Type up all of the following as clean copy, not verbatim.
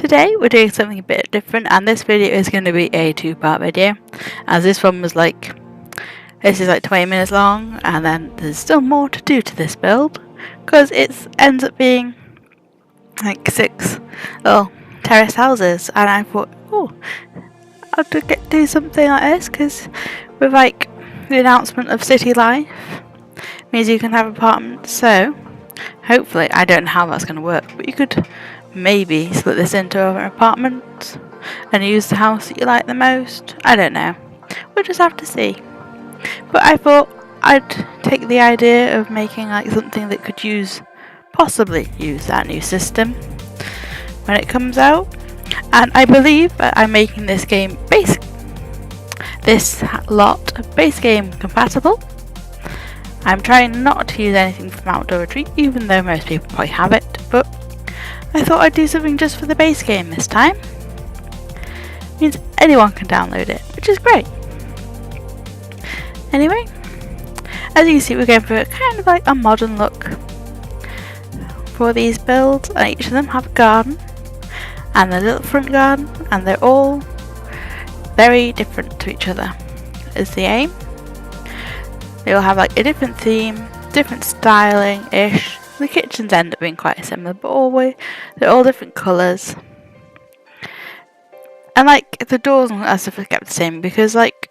Today we're doing something a bit different, and this video is going to be a two-part video, as this one was this is like 20 minutes long, and then there's still more to do to this build, because it ends up being like 6 little terrace houses, and I thought, oh, I'll do something like this, because with like the announcement of City Life, means you can have apartments, so hopefully, I don't know how that's going to work, but you could maybe split this into other apartments and use the house that you like the most. I don't know. We'll just have to see. But I thought I'd take the idea of making like something that could possibly use that new system when it comes out. And I believe that I'm making this game base game compatible. I'm trying not to use anything from Outdoor Retreat, even though most people probably have it, but I thought I'd do something just for the base game this time. Means anyone can download it, which is great. Anyway, as you can see, we're going for kind of like a modern look for these builds, and each of them have a garden and a little front garden, and they're all very different to each other is the aim. They all have like a different theme, different styling-ish. The kitchens end up being quite similar, but they're all different colours. And like the doors and that stuff are kept the same, because like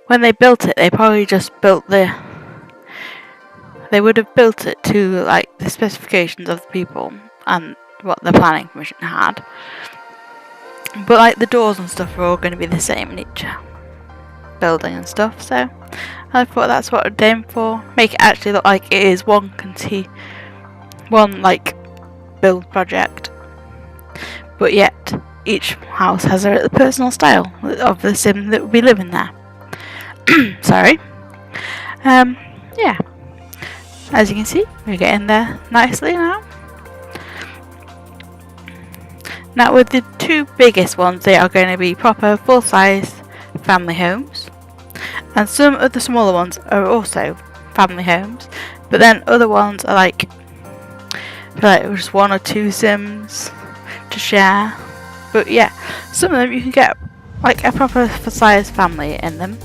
when they built it, they probably just they would have built it to like the specifications of the people and what the planning permission had. But like the doors and stuff are all going to be the same in each building and stuff, so I thought that's what I'd aim for. Make it actually look like it is one like build project, but yet each house has a personal style of the sim that will be living there. Sorry. Yeah. As you can see, we're getting there nicely now. Now with the two biggest ones, they are going to be proper full-size family homes. And some of the smaller ones are also family homes, but then other ones are like just 1 or 2 sims to share. But yeah, some of them you can get like a proper size family in them,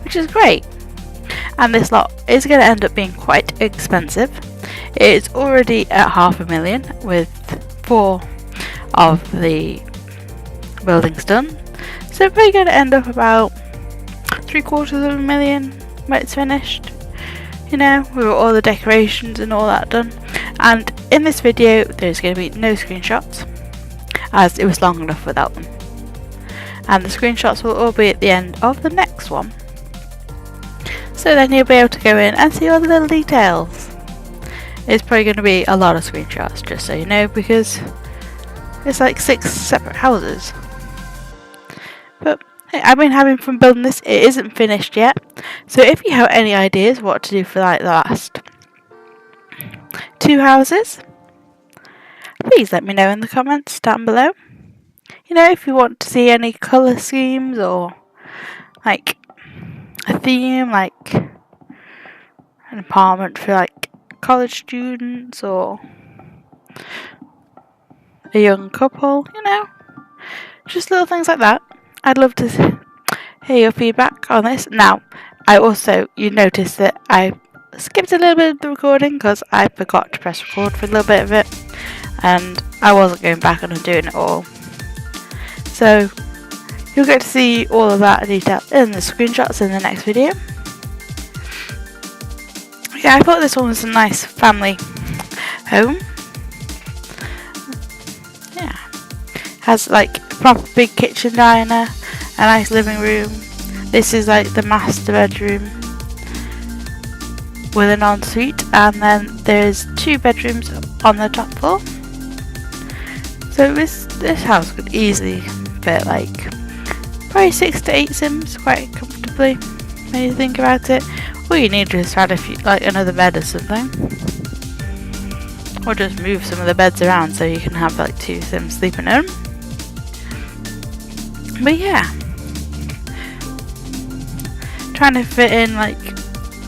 which is great. And this lot is going to end up being quite expensive. It's already at $500,000 with 4 of the buildings done, so we're going to end up about $750,000 when it's finished, you know, with all the decorations and all that done. And in this video there's going to be no screenshots, as it was long enough without them, and the screenshots will all be at the end of the next one, so then you'll be able to go in and see all the little details. It's probably going to be a lot of screenshots, just so you know, because it's like 6 separate houses. But I've been having fun building this. It isn't finished yet, so if you have any ideas what to do for like the last 2 houses, please let me know in the comments down below. You know, if you want to see any colour schemes or like a theme, like an apartment for like college students or a young couple, you know, just little things like that. I'd love to hear your feedback on this. Now, you noticed that I skipped a little bit of the recording because I forgot to press record for a little bit of it, and I wasn't going back and undoing it all. So, you'll get to see all of that detail in the screenshots in the next video. Yeah, I thought this one was a nice family home. Yeah. Has like a proper big kitchen diner, a nice living room. This is like the master bedroom with an ensuite, and then there's 2 bedrooms on the top floor. So this house could easily fit like probably 6 to 8 sims quite comfortably when you think about it. All you need is add another bed or something, or just move some of the beds around so you can have like 2 sims sleeping in them. But yeah, trying to fit in like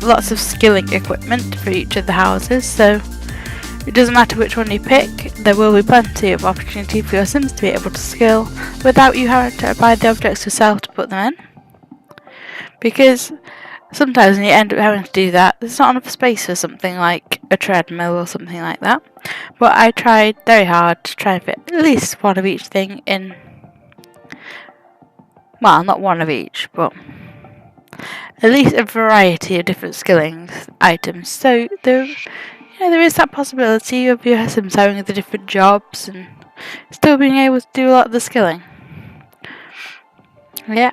lots of skilling equipment for each of the houses, so It doesn't matter which one you pick, there will be plenty of opportunity for your Sims to be able to skill without you having to buy the objects yourself to put them in. Because sometimes when you end up having to do that, there's not enough space for something like a treadmill or something like that. But I tried very hard to try and fit at least one of each thing in. Well, not one of each, but at least a variety of different skilling items. So there is that possibility of your Sims having the different jobs and still being able to do a lot of the skilling. Yeah.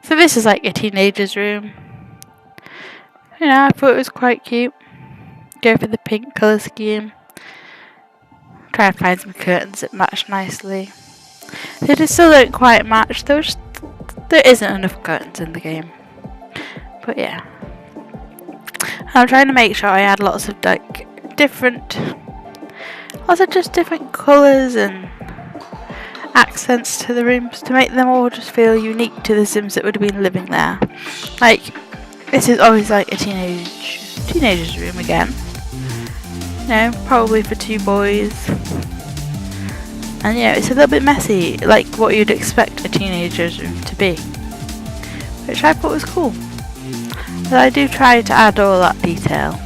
So this is like a teenager's room. I thought it was quite cute. Go for the pink colour scheme. Try and find some curtains that match nicely. They just still don't quite match. There isn't enough curtains in the game. But yeah. I'm trying to make sure I add lots of different colours and accents to the rooms to make them all just feel unique to the Sims that would have been living there. Like, this is always like a teenager's room again. Probably for 2 boys. And it's a little bit messy, like what you'd expect a teenager's room to be. Which I thought was cool. But I do try to add all that detail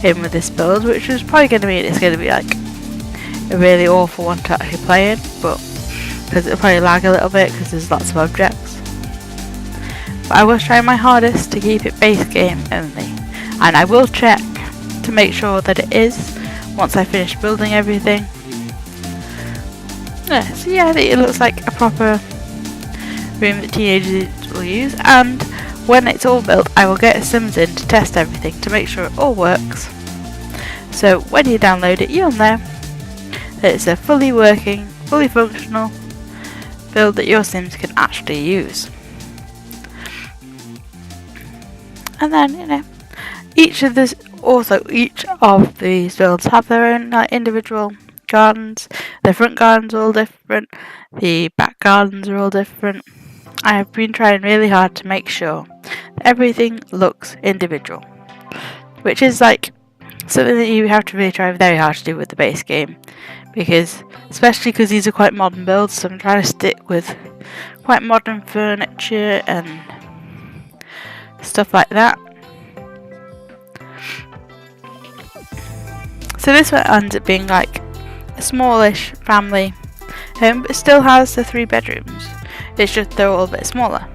in with this build, which is probably going to mean it's going to be like a really awful one to actually play in, but because it'll probably lag a little bit because there's lots of objects. But I was trying my hardest to keep it base game only, and I will check to make sure that it is once I finish building everything. Yeah, so yeah, I think it looks like a proper room that teenagers will use, and when it's all built I will get Sims in to test everything to make sure it all works. So when you download it you'll know that it's a fully working, fully functional build that your Sims can actually use. And then each of these builds have their own individual gardens. The front gardens are all different, the back gardens are all different. I have been trying really hard to make sure that everything looks individual, which is like something that you have to really try very hard to do with the base game, especially because these are quite modern builds, so I'm trying to stick with quite modern furniture and stuff like that. So this one ends up being like a smallish family home, but it still has the 3 bedrooms. It's just they're all a bit smaller.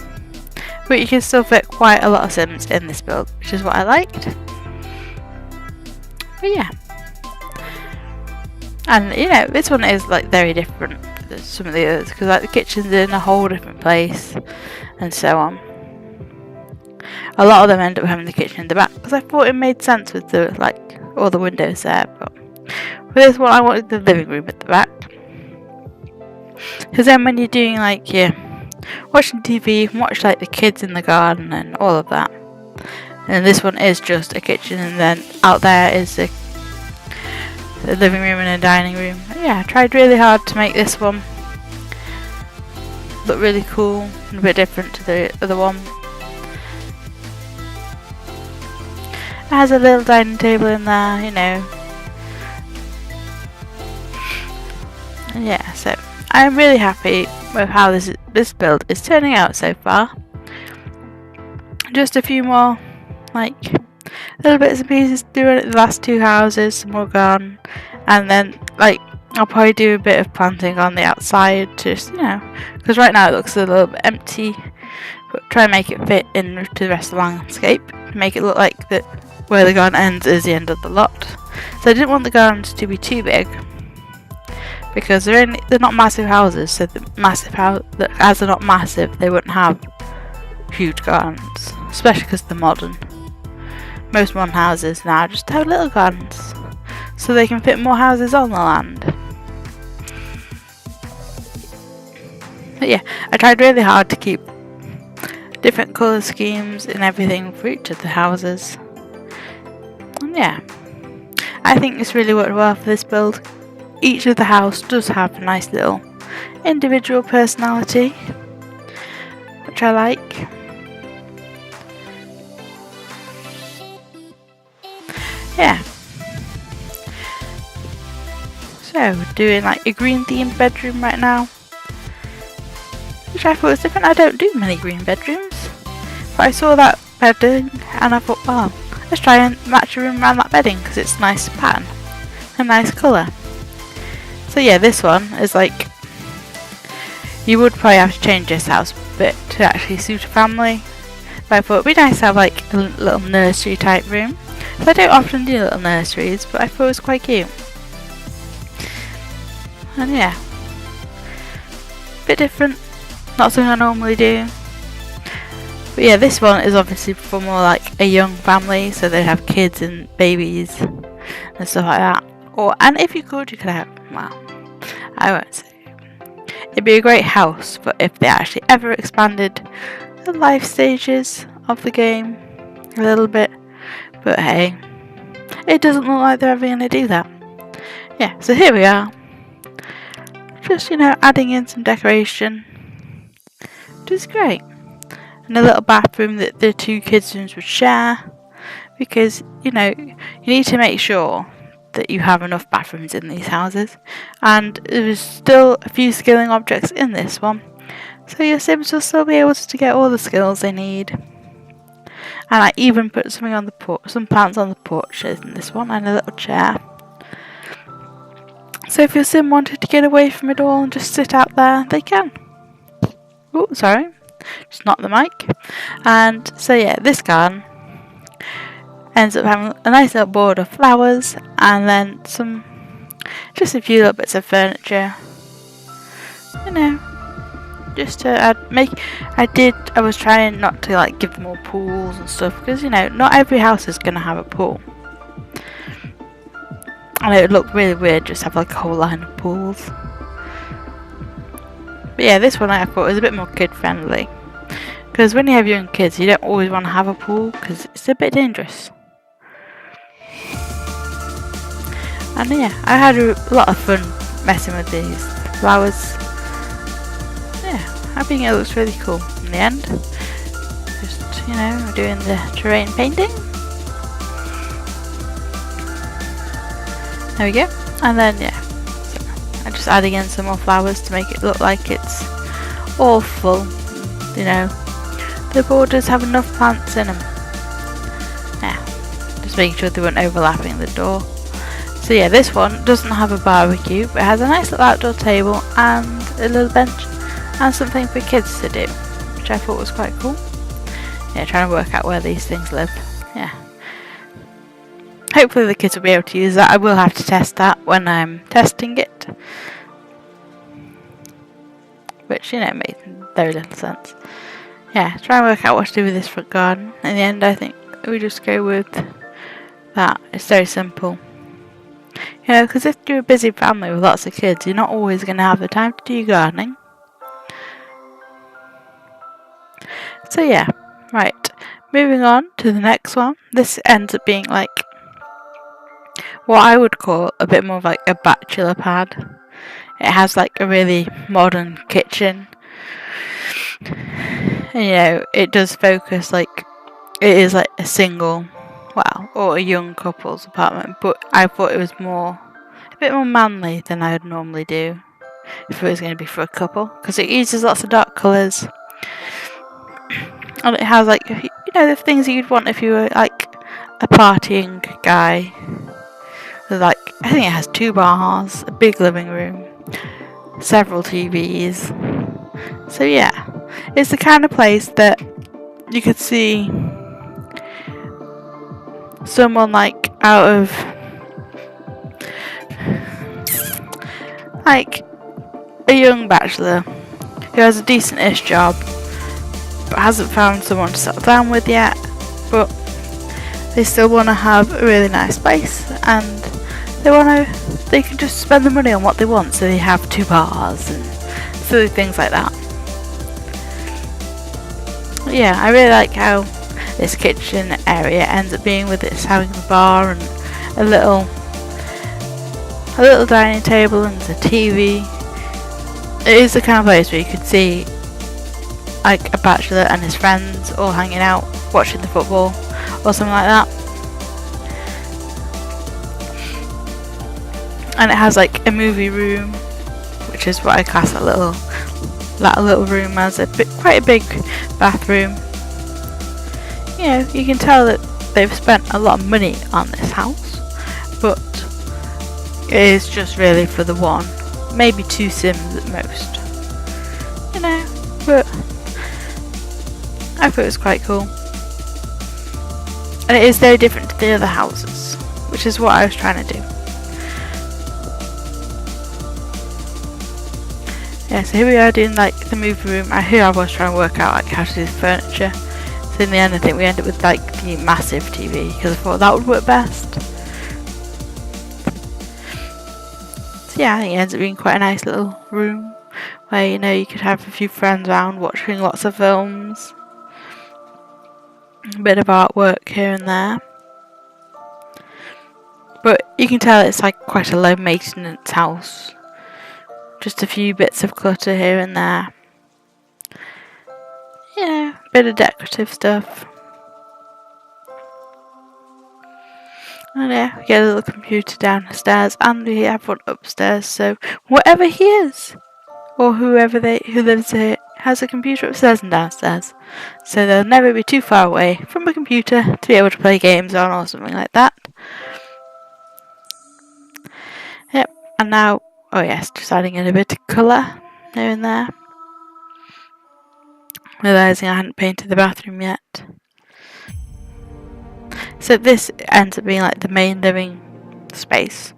But you can still fit quite a lot of Sims in this build, which is what I liked. But yeah. And this one is like very different than some of the others, because like the kitchen's in a whole different place and so on. A lot of them end up having the kitchen in the back because I thought it made sense with the all the windows there, but for this one I wanted the living room at the back. Because then when you're doing watching TV, you can watch like the kids in the garden and all of that. And this one is just a kitchen, and then out there is the living room and a dining room. Yeah, I tried really hard to make this one look really cool and a bit different to the other one. It has a little dining table in there, And yeah, so I'm really happy with how this build is turning out so far. Just a few more little bits and pieces to do in the last 2 houses, some more garden, and then I'll probably do a bit of planting on the outside, just because right now it looks a little bit empty, but try and make it fit in to the rest of the landscape, to make it look like that where the garden ends is the end of the lot. So I didn't want the gardens to be too big, because they're not massive houses, so as they're not massive, they wouldn't have huge gardens, especially because they're modern. Most modern houses now just have little gardens, so they can fit more houses on the land. But yeah, I tried really hard to keep different colour schemes and everything for each of the houses. And yeah, I think this really worked well for this build. Each of the house does have a nice little individual personality, which I like. Yeah, know, doing like a green themed bedroom right now, which I thought was different. I don't do many green bedrooms, but I saw that bedding and I thought, well, let's try and match a room around that bedding because it's a nice pattern, a nice colour. So yeah, this one is like, you would probably have to change this house a bit to actually suit a family, but I thought it'd be nice to have like a little nursery type room. So I don't often do little nurseries, but I thought it was quite cute. And yeah, a bit different, not something I normally do. But yeah, this one is obviously for more like a young family, so they have kids and babies and stuff like that. And if you could have, well, I won't say. It'd be a great house, but if they actually ever expanded the life stages of the game a little bit. But hey, it doesn't look like they're ever going to do that. Yeah, so here we are. Just, adding in some decoration, which is great. And a little bathroom that the two kids' rooms would share, because, you need to make sure that you have enough bathrooms in these houses. And there's still a few skilling objects in this one, so your Sims will still be able to get all the skills they need. And I even put something on the porch, some plants on the porches in this one, and a little chair. So if your Sim wanted to get away from it all and just sit out there, they can. Oh, sorry. Just knocked the mic. And so yeah, this garden ends up having a nice little border of flowers, and then just a few little bits of furniture. Just to add, I was trying not to like give them all pools and stuff, because not every house is gonna have a pool. And it would look really weird just have like a whole line of pools. But yeah, this one I thought was a bit more kid friendly, because when you have young kids, you don't always want to have a pool because it's a bit dangerous. And yeah, I had a lot of fun messing with these flowers. Yeah, I think it looks really cool in the end. Just, doing the terrain painting. There we go. And then yeah, so I'm just adding in some more flowers to make it look like it's all full. The borders have enough plants in them. Yeah, just making sure they weren't overlapping the door. So yeah, this one doesn't have a barbecue, but it has a nice little outdoor table and a little bench and something for kids to do, which I thought was quite cool. Yeah, trying to work out where these things live. Yeah. Hopefully the kids will be able to use that. I will have to test that when I'm testing it, which made very little sense. Yeah, try and work out what to do with this front garden. In the end, I think we just go with that. It's very simple. Because if you're a busy family with lots of kids, you're not always going to have the time to do your gardening. So yeah, right. Moving on to the next one. This ends up being like what I would call a bit more of like a bachelor pad. It has like a really modern kitchen. And, it does focus like it is like a single, or a young couple's apartment. But I thought it was a bit more manly than I would normally do if it was going to be for a couple, because it uses lots of dark colours. And it has like, the things that you'd want if you were like a partying guy. Like, I think it has 2 bars, a big living room, several TVs. So yeah, it's the kind of place that you could see someone like out of like a young bachelor who has a decent-ish job but hasn't found someone to settle down with yet, but they still want to have a really nice place, and they can just spend the money on what they want, so they have 2 bars and silly things like that. But yeah, I really like how this kitchen area ends up being, with its having a bar and a little dining table and a TV. It is the kind of place where you could see like a bachelor and his friends all hanging out, watching the football or something like that. and it has like a movie room, which is what I class that little room as quite a big bathroom. You know, you can tell that they've spent a lot of money on this house, but it is just really for the one, maybe 2 Sims at most. You know, but I thought it was quite cool. And it is very different to the other houses, which is what I was trying to do. Yeah, so here we are doing like the movie room. Here I was trying to work out like how to do the furniture. So in the end I think we ended up with like the massive TV because I thought that would work best. So yeah, I think it ends up being quite a nice little room where, you know, you could have a few friends around watching lots of films. A bit of artwork here and there. But you can tell it's like quite a low maintenance house. Just a few bits of clutter here and there. You know, a bit of decorative stuff. And yeah, we get a little computer downstairs and we have one upstairs, so whatever he is, or who lives here, has a computer upstairs and downstairs. So they'll never be too far away from a computer to be able to play games on or something like that. Yep, and now, oh yes, just adding in a bit of colour here and there. Realising I hadn't painted the bathroom yet. So this ends up being like the main living space.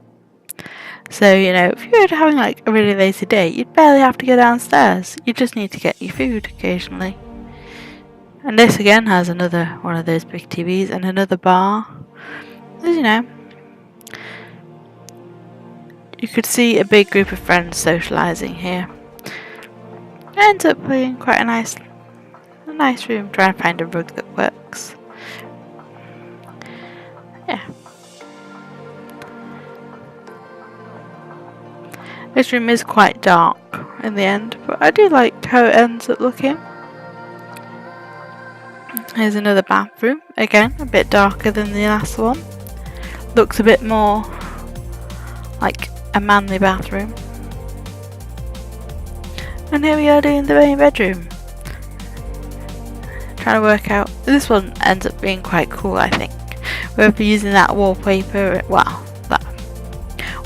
So, you know, if you're having like a really lazy day, you'd barely have to go downstairs. You just need to get your food occasionally. And this again has another one of those big TVs and another bar. As you know, you could see a big group of friends socialising here. It ends up being quite a nice room. Trying to find a rug that works. Yeah. This room is quite dark in the end, but I do like how it ends up looking. Here's another bathroom, again a bit darker than the last one. Looks a bit more like a manly bathroom. And here we are doing the main bedroom. Trying to work out, this one ends up being quite cool, I think. We'll be using that wallpaper, well, that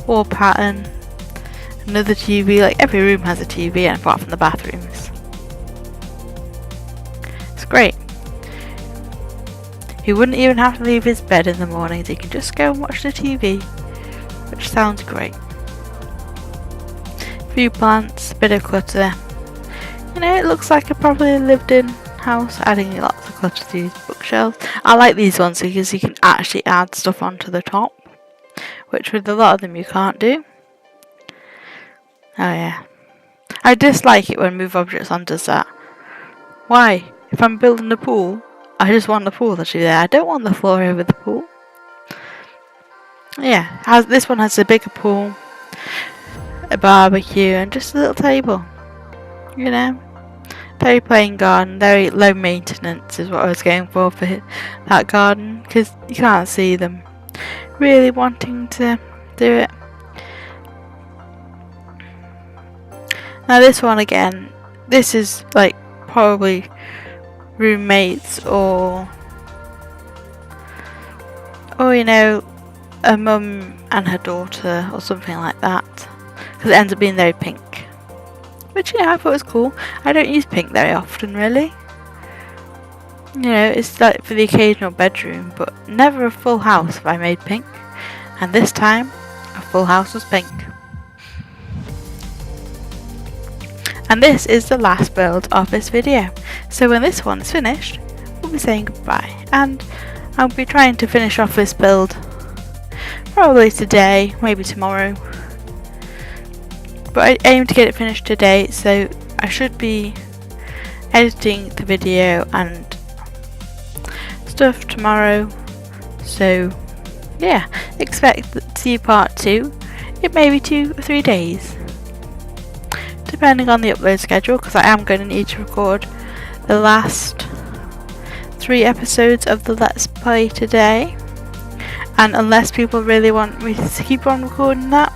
wall pattern. Another TV, like every room has a TV apart from the bathrooms. It's great. He wouldn't even have to leave his bed in the mornings, he can just go and watch the TV, which sounds great. Few plants, a bit of clutter. You know, it looks like a probably lived in house, adding lots of clutter to these bookshelves. I like these ones because you can actually add stuff onto the top, which with a lot of them you can't do. Oh yeah. I dislike it when Move Objects On does that. Why? If I'm building a pool, I just want the pool to be there. I don't want the floor over the pool. Yeah, this one has a bigger pool, a barbecue, and just a little table. You know? Very plain garden, very low maintenance is what I was going for that garden, because you can't see them really wanting to do it. Now this one again, this is like probably roommates or you know, a mum and her daughter or something like that, because it ends up being very pink. Which, yeah, I thought was cool. I don't use pink very often, really. You know, it's like for the occasional bedroom, but never a full house if I made pink. And this time, a full house was pink. And this is the last build of this video. So when this one's finished, we'll be saying goodbye. And I'll be trying to finish off this build probably today, maybe tomorrow. But I aim to get it finished today, so I should be editing the video and stuff tomorrow. So yeah, expect to see part 2. It may be 2 or 3 days, depending on the upload schedule, because I am going to need to record the last 3 episodes of the Let's Play today. And unless people really want me to keep on recording that,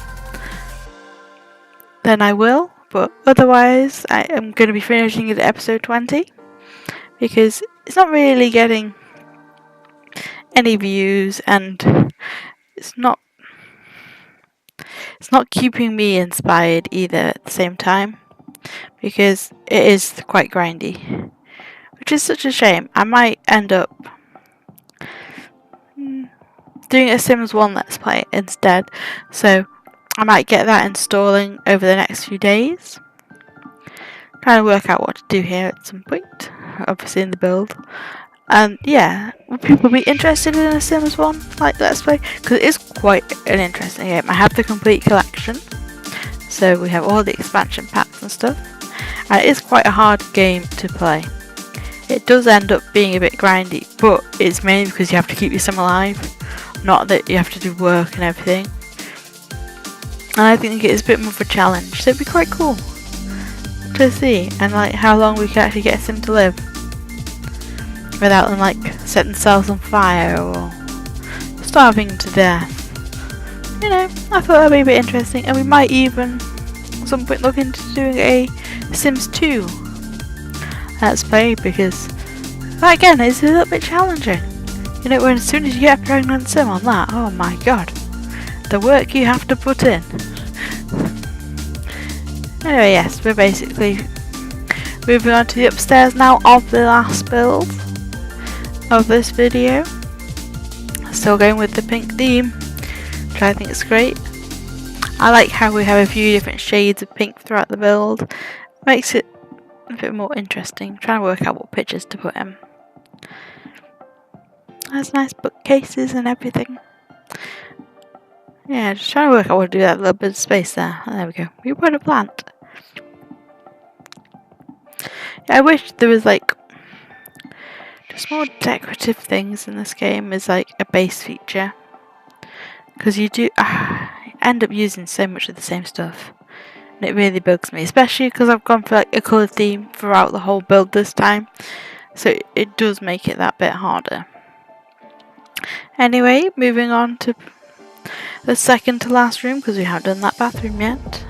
then I will, but otherwise I am going to be finishing it at episode 20 because it's not really getting any views and it's not keeping me inspired either at the same time because it is quite grindy, which is such a shame. I might end up doing a Sims 1 Let's Play instead, so I might get that installing over the next few days. Trying to work out what to do here at some point, obviously in the build. And yeah, would people be interested in a Sims 1 like Let's Play? Because it is quite an interesting game. I have the complete collection, so we have all the expansion packs and stuff, and it is quite a hard game to play. It does end up being a bit grindy, but it's mainly because you have to keep your sim alive, not that you have to do work and everything. And I think it is a bit more of a challenge, so it'd be quite cool to see, and like how long we can actually get a sim to live without them like setting themselves on fire or starving to death. You know, I thought that'd be a bit interesting, and we might even at some point look into doing a Sims 2 Let's Play, because that again is a little bit challenging. You know, when as soon as you get a pregnant sim on that, oh my god, the work you have to put in. Anyway, yes, we're basically moving on to the upstairs now of the last build of this video. Still going with the pink theme, which I think is great. I like how we have a few different shades of pink throughout the build. Makes it a bit more interesting. I'm trying to work out what pictures to put in. Has nice bookcases and everything. Yeah, just trying to work out what to do with that little bit of space there. Oh, there we go. We put a plant. Yeah, I wish there was like just more decorative things in this game as like a base feature, because you do end up using so much of the same stuff, and it really bugs me, especially because I've gone for like a colour theme throughout the whole build this time, so it does make it that bit harder. Anyway, moving on to the second to last room, because we haven't done that bathroom yet.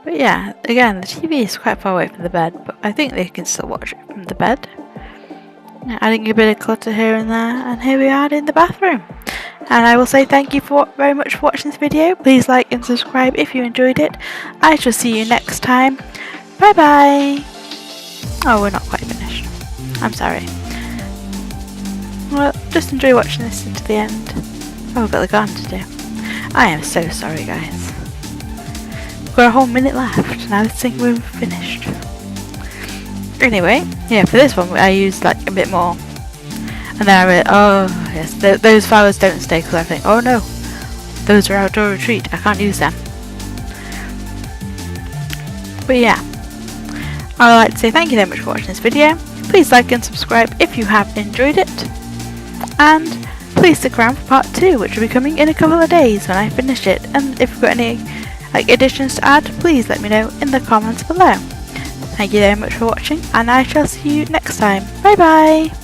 But yeah, again, the TV is quite far away from the bed, but I think they can still watch it from the bed. Yeah, adding a bit of clutter here and there, and here we are in the bathroom. And I will say thank you very much for watching this video. Please like and subscribe if you enjoyed it. I shall see you next time. Bye bye. Oh, we're not quite finished. I'm sorry. Well, just enjoy watching this until the end. Oh, we've got the garden to do. I am so sorry, guys. We've got a whole minute left. Now I think we're finished. Anyway, yeah, for this one I used like a bit more. And then I read, oh yes, those flowers don't stay, because I think, oh no, those are outdoor retreat. I can't use them. But yeah, I would like to say thank you very much for watching this video. Please like and subscribe if you have enjoyed it. And please stick around for part 2, which will be coming in a couple of days when I finish it. And if you've got any additions to add, please let me know in the comments below. Thank you very much for watching, and I shall see you next time. Bye bye!